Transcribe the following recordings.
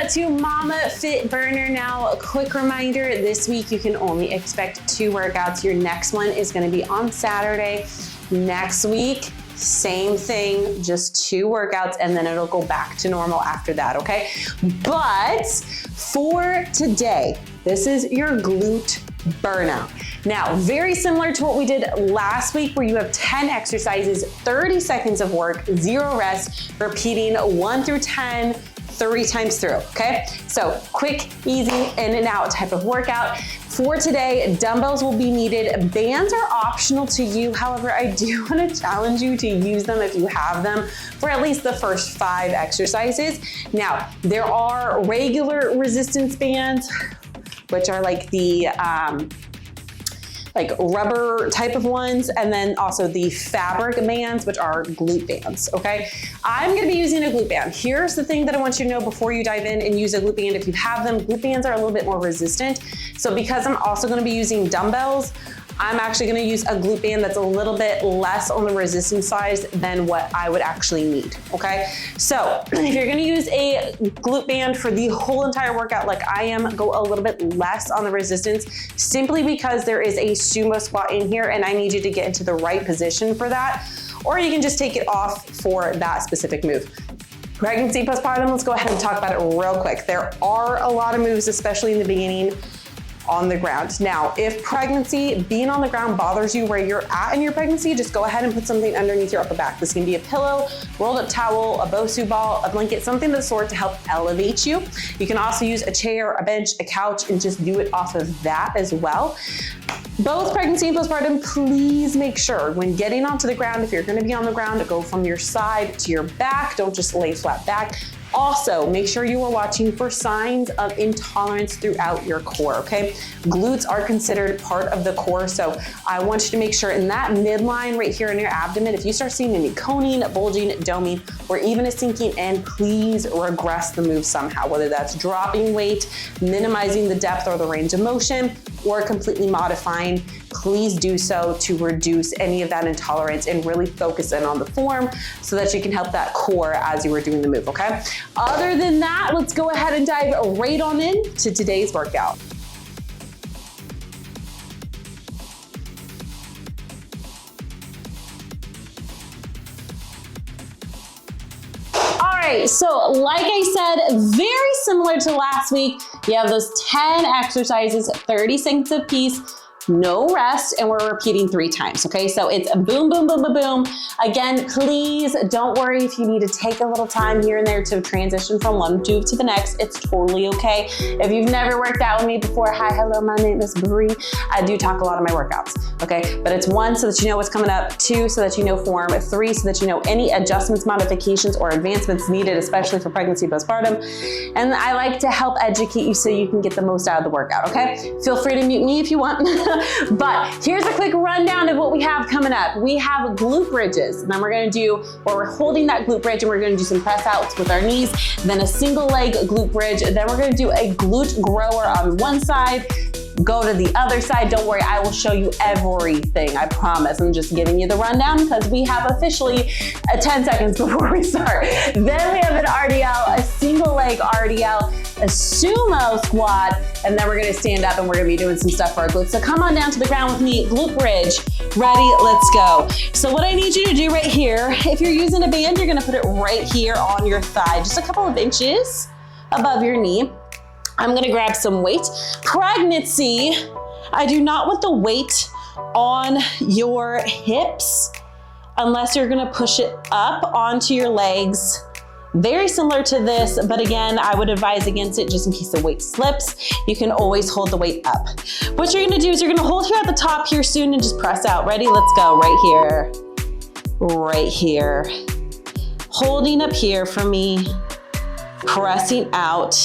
to Momma Fit Burner. Now, a quick reminder, this week you can only expect 2 workouts. Your next one is gonna be on Saturday. Next week, same thing, just 2 workouts, and then it'll go back to normal after that, okay? But for today, this is your glute burnout. Now, very similar to what we did last week, where you have 10 exercises, 30 seconds of work, 0 rest, repeating 1 through 10, 3 times through, okay? So quick, easy, in and out type of workout. For today, dumbbells will be needed. Bands are optional to you. However, I do want to challenge you to use them if you have them for at least the first 5 exercises. Now, there are regular resistance bands, which are like the like rubber type of ones, and then also the fabric bands, which are glute bands, okay? I'm gonna be using a glute band. Here's the thing that I want you to know before you dive in and use a glute band. If you have them, glute bands are a little bit more resistant. So because I'm also gonna be using dumbbells, I'm actually gonna use a glute band that's a little bit less on the resistance side than what I would actually need, okay? So if you're gonna use a glute band for the whole entire workout like I am, go a little bit less on the resistance, simply because there is a sumo squat in here and I need you to get into the right position for that, or you can just take it off for that specific move. Pregnancy, postpartum, let's go ahead and talk about it real quick. There are a lot of moves, especially in the beginning, on the ground. Now, if pregnancy, being on the ground bothers you where you're at in your pregnancy, just go ahead and put something underneath your upper back. This can be a pillow, rolled up towel, a Bosu ball, a blanket, something of the sort to help elevate you. You can also use a chair, a bench, a couch, and just do it off of that as well. Both pregnancy and postpartum, please make sure when getting onto the ground, if you're gonna be on the ground, go from your side to your back. Don't just lay flat back. Also, make sure you are watching for signs of intolerance throughout your core, okay? Glutes are considered part of the core, so I want you to make sure in that midline right here in your abdomen, if you start seeing any coning, bulging, doming, or even a sinking in, please regress the move somehow, whether that's dropping weight, minimizing the depth or the range of motion, or completely modifying. Please do so to reduce any of that intolerance and really focus in on the form so that you can help that core as you were doing the move, okay? Other than that, let's go ahead and dive right on in to today's workout. All right, so like I said, very similar to last week, you have those 10 exercises, 30 seconds apiece, no rest, and we're repeating 3 times, okay? So it's boom, boom, boom, boom, boom. Again, please don't worry if you need to take a little time here and there to transition from one move to the next. It's totally okay. If you've never worked out with me before, hi, hello, my name is Bree. I do talk a lot of my workouts, okay? But it's 1, so that you know what's coming up, 2, so that you know form, 3, so that you know any adjustments, modifications, or advancements needed, especially for pregnancy, postpartum. And I like to help educate you so you can get the most out of the workout, okay? Feel free to mute me if you want. But here's a quick rundown of what we have coming up. We have glute bridges, and then we're gonna do, where we're holding that glute bridge and we're gonna do some press outs with our knees, then a single leg glute bridge, then we're gonna do a glute grower on one side, go to the other side. Don't worry, I will show you everything, I promise. I'm just giving you the rundown because we have officially 10 seconds before we start. Then we have an RDL, a single leg RDL, a sumo squat, and then we're gonna stand up and we're gonna be doing some stuff for our glutes. So come on down to the ground with me, glute bridge. Ready, let's go. So what I need you to do right here, if you're using a band, you're gonna put it right here on your thigh, just a couple of inches above your knee. I'm gonna grab some weight. Pregnancy, I do not want the weight on your hips unless you're gonna push it up onto your legs. Very similar to this, but again, I would advise against it just in case the weight slips. You can always hold the weight up. What you're gonna do is you're gonna hold here at the top here soon and just press out. Ready? Let's go. Right here. Right here. Holding up here for me. Pressing out.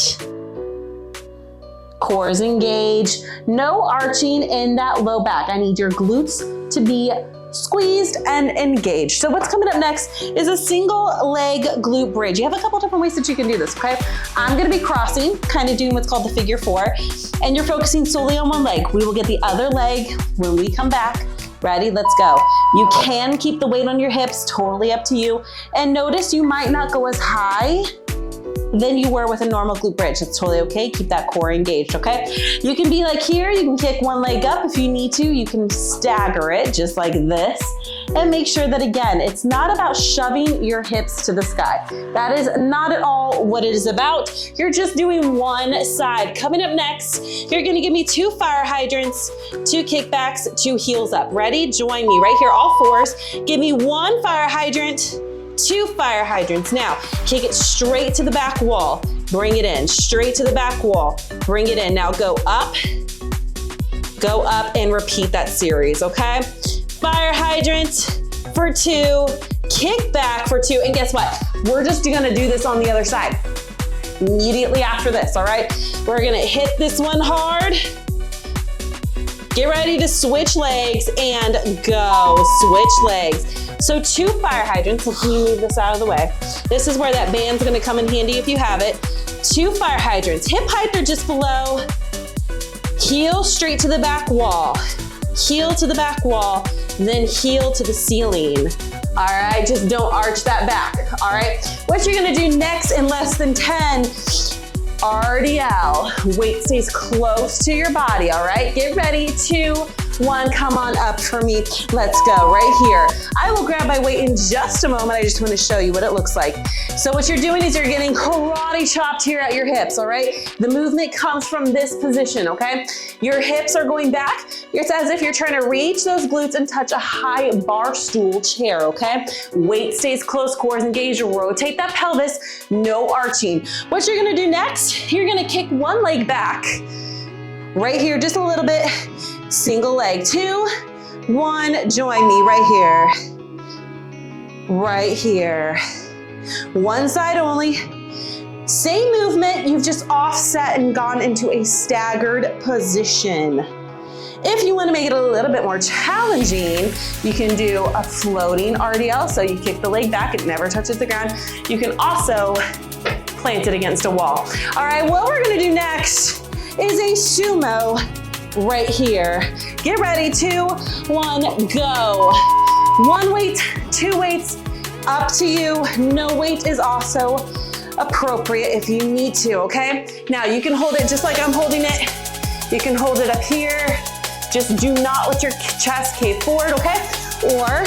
Core is engaged. No arching in that low back. I need your glutes to be squeezed and engaged. So what's coming up next is a single leg glute bridge. You have a couple different ways that you can do this, okay? I'm gonna be crossing, kind of doing what's called the figure 4, and you're focusing solely on one leg. We will get the other leg when we come back. Ready? Let's go. You can keep the weight on your hips, totally up to you. And notice you might not go as high than you were with a normal glute bridge. That's totally okay. Keep that core engaged, okay? You can be like here, you can kick one leg up if you need to. You can stagger it just like this. And make sure that, again, it's not about shoving your hips to the sky. That is not at all what it is about. You're just doing one side. Coming up next, you're gonna give me 2 fire hydrants, 2 kickbacks, 2 heels up. Ready? Join me right here, all fours. Give me 1 fire hydrant, 2 fire hydrants. Now, kick it straight to the back wall. Bring it in, straight to the back wall. Bring it in. Now go up, and repeat that series, okay? Fire hydrant for 2, kick back for 2, and guess what? We're just gonna do this on the other side immediately after this, all right? We're gonna hit this one hard. Get ready to switch legs and go. Switch legs. So 2 fire hydrants, let me move this out of the way. This is where that band's gonna come in handy if you have it. 2 fire hydrants, hip height are just below. Heel straight to the back wall. Heel to the back wall, then heel to the ceiling. All right, just don't arch that back, all right? What you're gonna do next in less than 10, RDL. Weight stays close to your body, all right? Get ready, 2, 1, come on up for me. Let's go, right here. I will grab my weight in just a moment. I just wanna show you what it looks like. So what you're doing is you're getting karate chopped here at your hips, all right? The movement comes from this position, okay? Your hips are going back. It's as if you're trying to reach those glutes and touch a high bar stool chair, okay? Weight stays close, core is engaged. Rotate that pelvis, no arching. What you're gonna do next, you're gonna kick one leg back. Right here, just a little bit. Single leg, 2, 1, join me right here. Right here. One side only. Same movement, you've just offset and gone into a staggered position. If you want to make it a little bit more challenging, you can do a floating RDL. So you kick the leg back, it never touches the ground. You can also plant it against a wall. All right, what we're gonna do next is a sumo right here. Get ready, 2, 1, go. 1 weight, 2 weights, up to you. No weight is also appropriate if you need to, okay? Now you can hold it just like I'm holding it. You can hold it up here. Just do not let your chest cave forward, okay? Or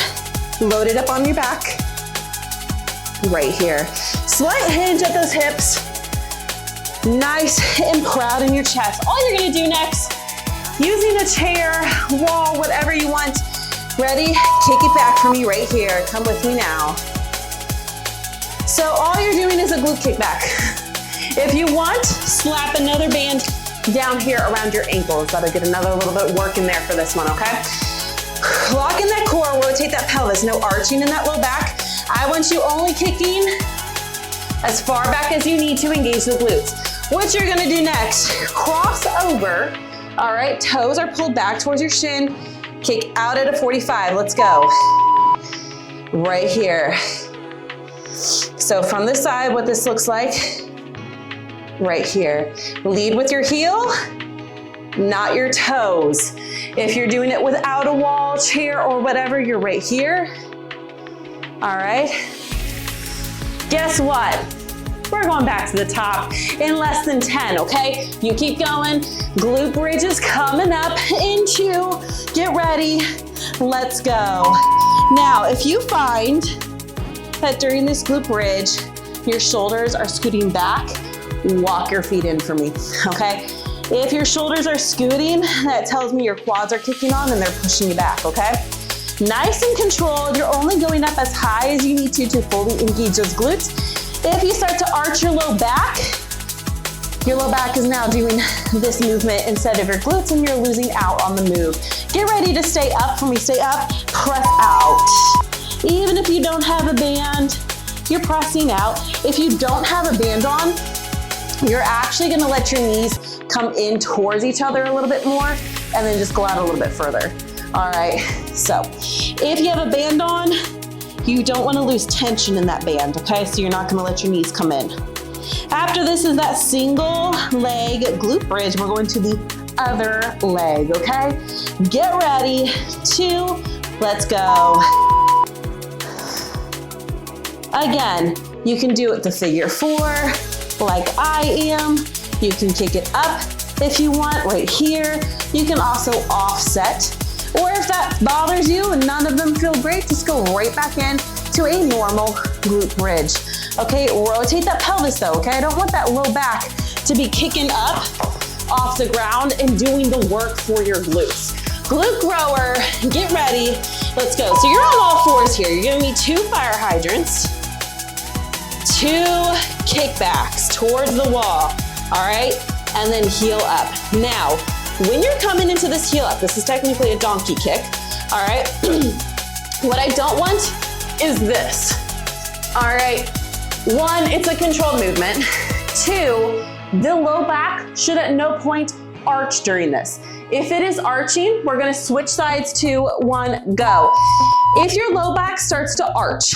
load it up on your back. Right here. Slight hinge at those hips. Nice and proud in your chest. All you're gonna do next, using a chair, wall, whatever you want. Ready? Kick it back for me right here. Come with me now. So all you're doing is a glute kickback. If you want, slap another band down here around your ankles. That'll get another little bit of work in there for this one, okay? Lock in that core, rotate that pelvis. No arching in that low back. I want you only kicking as far back as you need to engage the glutes. What you're gonna do next, cross over. All right, toes are pulled back towards your shin. Kick out at a 45, let's go. Right here. So from this side, what this looks like, right here. Lead with your heel, not your toes. If you're doing it without a wall, chair, or whatever, you're right here. All right. Guess what? We're going back to the top in less than 10, okay? You keep going. Glute bridge is coming up in 2. Get ready. Let's go. Now, if you find that during this glute bridge, your shoulders are scooting back, walk your feet in for me, okay? If your shoulders are scooting, that tells me your quads are kicking on and they're pushing you back, okay? Nice and controlled. You're only going up as high as you need to fully engage those glutes. If you start to arch your low back is now doing this movement instead of your glutes and you're losing out on the move. Get ready to stay up for me. Stay up, press out. Even if you don't have a band, you're pressing out. If you don't have a band on, you're actually gonna let your knees come in towards each other a little bit more and then just go out a little bit further. All right, so if you have a band on, you don't wanna lose tension in that band, okay? So you're not gonna let your knees come in. After this is that single leg glute bridge, we're going to the other leg, okay? Get ready, 2, let's go. Again, you can do it the figure 4, like I am. You can kick it up if you want, right here. You can also offset. Or if that bothers you and none of them feel great, just go right back in to a normal glute bridge. Okay, rotate that pelvis though, okay? I don't want that low back to be kicking up off the ground and doing the work for your glutes. Glute grower, get ready, let's go. So you're on all fours here. You're gonna need 2 fire hydrants, 2 kickbacks towards the wall, all right? And then heel up. Now, when you're coming into this heel up, this is technically a donkey kick, all right? What I don't want is this, all right? 1, it's a controlled movement. 2, the low back should at no point arch during this. If it is arching, we're gonna switch sides, 2, 1, go. If your low back starts to arch,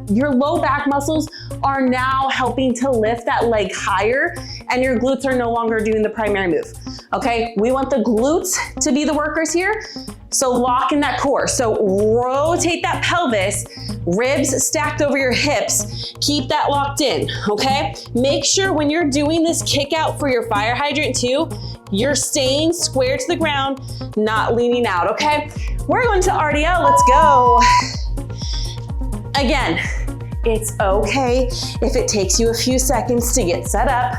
your low back muscles are now helping to lift that leg higher and your glutes are no longer doing the primary move, okay? We want the glutes to be the workers here, so lock in that core. So rotate that pelvis, ribs stacked over your hips, keep that locked in, okay? Make sure when you're doing this kick out for your fire hydrant too, you're staying square to the ground, not leaning out, okay? We're going to RDL, let's go. Again, it's okay if it takes you a few seconds to get set up.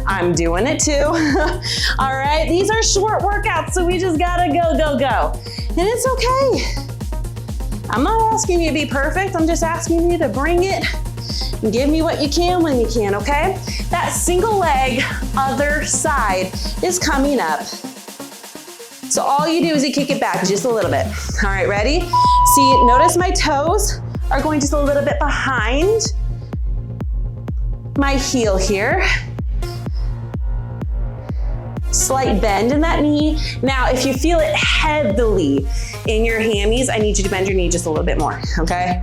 I'm doing it too. All right, these are short workouts, so we just gotta go, go, go. And it's okay. I'm not asking you to be perfect. I'm just asking you to bring it and give me what you can when you can, okay? That single leg, other side is coming up. So all you do is you kick it back just a little bit. All right, ready? See, notice my toes are going just a little bit behind my heel here. Slight bend in that knee. Now, if you feel it heavily in your hammies, I need you to bend your knee just a little bit more, okay?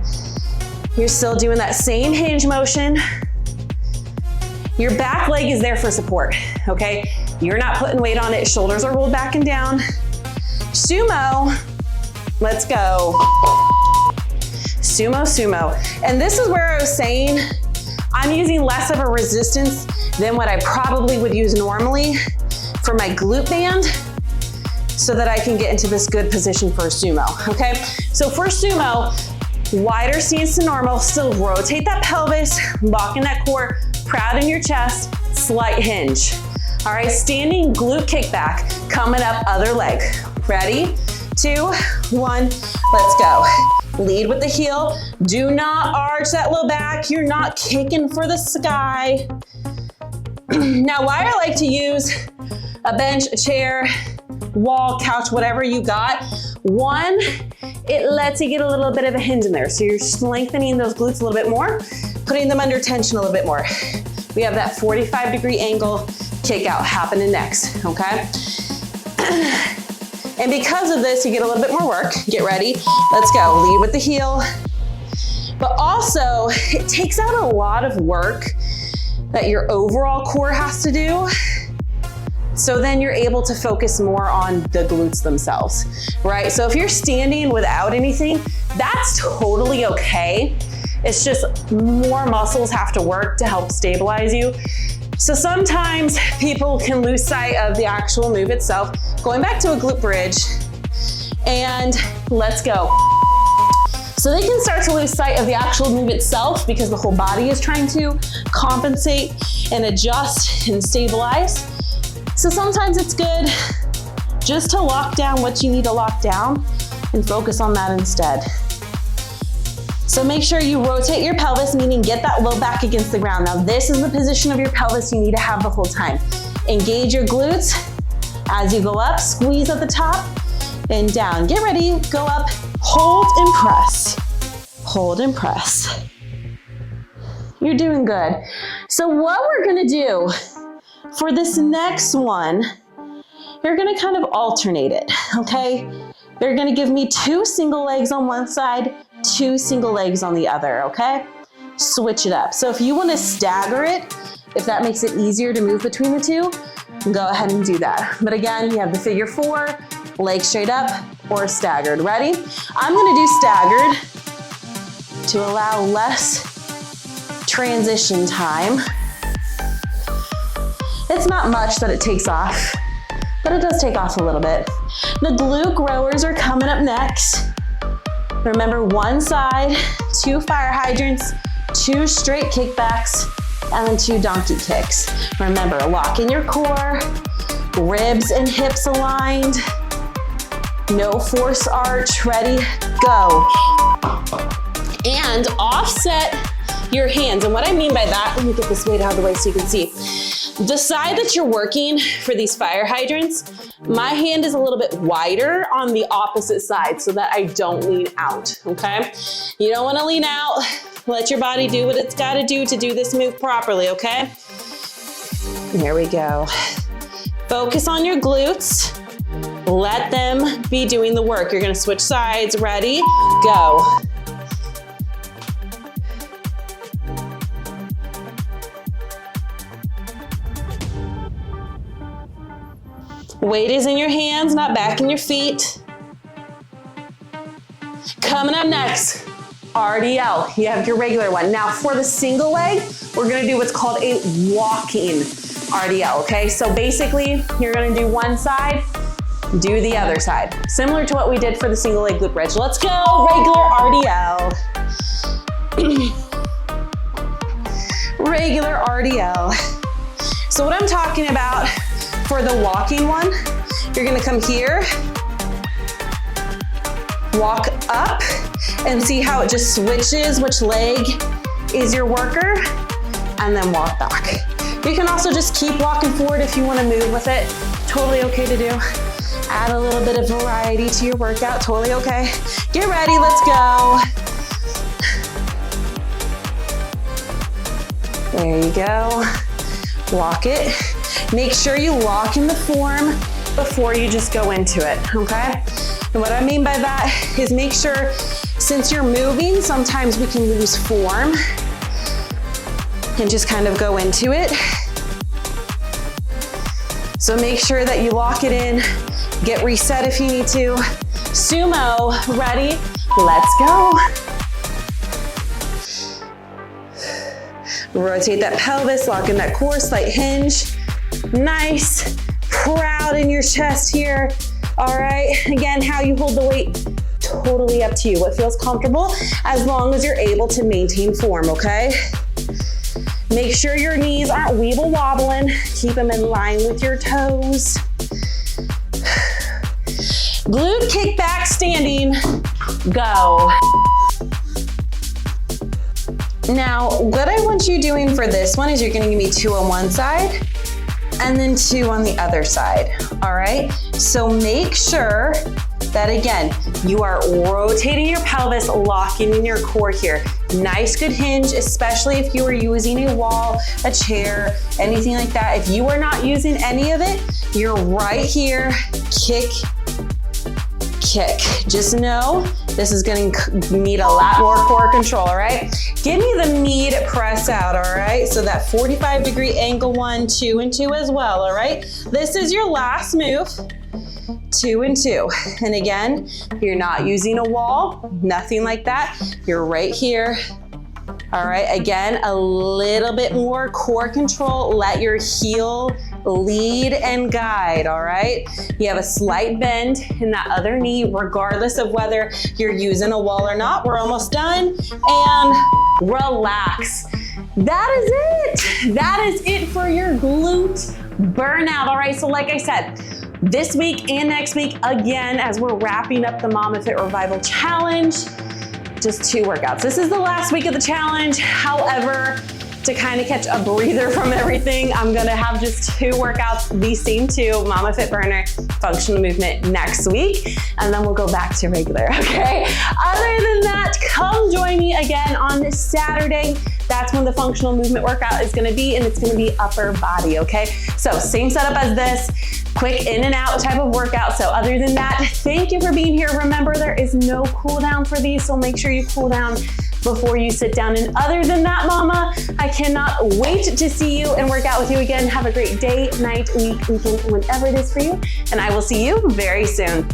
You're still doing that same hinge motion. Your back leg is there for support, okay? You're not putting weight on it. Shoulders are rolled back and down. Sumo, let's go. Sumo, sumo. And this is where I was saying, I'm using less of a resistance than what I probably would use normally for my glute band so that I can get into this good position for a sumo, okay? So for sumo, wider stance to normal, still rotate that pelvis, lock in that core, proud in your chest, slight hinge. All right, standing glute kickback, coming up other leg. Ready? 2, 1, let's go. Lead with the heel. Do not arch that low back. You're not kicking for the sky. Now, why I like to use a bench, a chair, wall, couch, whatever you got. 1, it lets you get a little bit of a hinge in there. So you're lengthening those glutes a little bit more, putting them under tension a little bit more. We have that 45-degree angle kick out happening next, okay? And because of this, you get a little bit more work. Get ready, let's go. Lead with the heel. But also, it takes out a lot of work that your overall core has to do. So then you're able to focus more on the glutes themselves, right? So if you're standing without anything, that's totally okay. It's just more muscles have to work to help stabilize you. So sometimes people can lose sight of the actual move itself. Going back to a glute bridge, and let's go. So they can start to lose sight of the actual move itself because the whole body is trying to compensate and adjust and stabilize. So sometimes it's good just to lock down what you need to lock down and focus on that instead. So make sure you rotate your pelvis, meaning get that low back against the ground. Now this is the position of your pelvis you need to have the whole time. Engage your glutes as you go up, squeeze at the top and down. Get ready, go up, hold and press. Hold and press. You're doing good. So what we're gonna do for this next one, you're gonna kind of alternate it, okay? You're gonna give me 2 single legs on one side, 2 single legs on the other, okay? Switch it up. So if you wanna stagger it, if that makes it easier to move between the two, go ahead and do that. But again, you have the figure 4, legs straight up or staggered. Ready? I'm gonna do staggered to allow less transition time. It's not much that it takes off, but it does take off a little bit. The glute growers are coming up next. Remember, one side, 2 fire hydrants, 2 straight kickbacks, and then 2 donkey kicks. Remember, lock in your core, ribs and hips aligned, no force arch, ready, go. And offset your hands. And what I mean by that, let me get this weight out of the way so you can see. The side that you're working for these fire hydrants, my hand is a little bit wider on the opposite side so that I don't lean out, okay? You don't wanna lean out. Let your body do what it's gotta do to do this move properly, okay? There we go. Focus on your glutes. Let them be doing the work. You're gonna switch sides, ready, go. Weight is in your hands, not back in your feet. Coming up next, RDL. You have your regular one. Now for the single leg, we're gonna do what's called a walking RDL, okay? So basically, you're gonna do one side, do the other side. Similar to what we did for the single leg glute bridge. Let's go, regular RDL. Regular RDL. So what I'm talking about for the walking one, you're gonna come here, walk up, and see how it just switches which leg is your worker, and then walk back. You can also just keep walking forward if you wanna move with it. Totally okay to do. Add a little bit of variety to your workout, totally okay. Get ready, let's go. There you go. Walk it. Make sure you lock in the form before you just go into it, okay? And what I mean by that is make sure, since you're moving, sometimes we can lose form and just kind of go into it. So make sure that you lock it in, get reset if you need to. Sumo, ready? Let's go. Rotate that pelvis, lock in that core, slight hinge. Nice, proud in your chest here. All right, again, how you hold the weight, totally up to you. What feels comfortable, as long as you're able to maintain form, okay? Make sure your knees aren't weeble wobbling. Keep them in line with your toes. Glute kickback standing, go. Now, what I want you doing for this one is you're gonna give me 2 on one side and then 2 on the other side, all right? So make sure that, again, you are rotating your pelvis, locking in your core here. Nice, good hinge, especially if you are using a wall, a chair, anything like that. If you are not using any of it, you're right here, kick, kick. Just know this is gonna need a lot more core control, all right? Give me the mid press out, all right? So that 45-degree angle 1, 2 and 2 as well, all right? This is your last move, 2 and 2. And again, you're not using a wall, nothing like that. You're right here. All right, again, a little bit more core control. Let your heel lead and guide, all right? You have a slight bend in that other knee, regardless of whether you're using a wall or not. We're almost done, and relax. That is it. That is it for your glute burnout, all right? So like I said, this week and next week, again, as we're wrapping up the Momma Fit Revival Challenge, just 2 workouts. This is the last week of the challenge. However, to kind of catch a breather from everything, I'm gonna have just 2 workouts, these same 2, Momma Fit Burner, functional movement next week, and then we'll go back to regular, okay? Other than that, come join me again on this Saturday. That's when the functional movement workout is gonna be, and it's gonna be upper body, okay? So same setup as this, quick in and out type of workout. So other than that, thank you for being here. Remember, there is no cool down for these, so make sure you cool down before you sit down. And other than that, Mama, I cannot wait to see you and work out with you again. Have a great day, night, week, weekend, whenever it is for you. And I will see you very soon.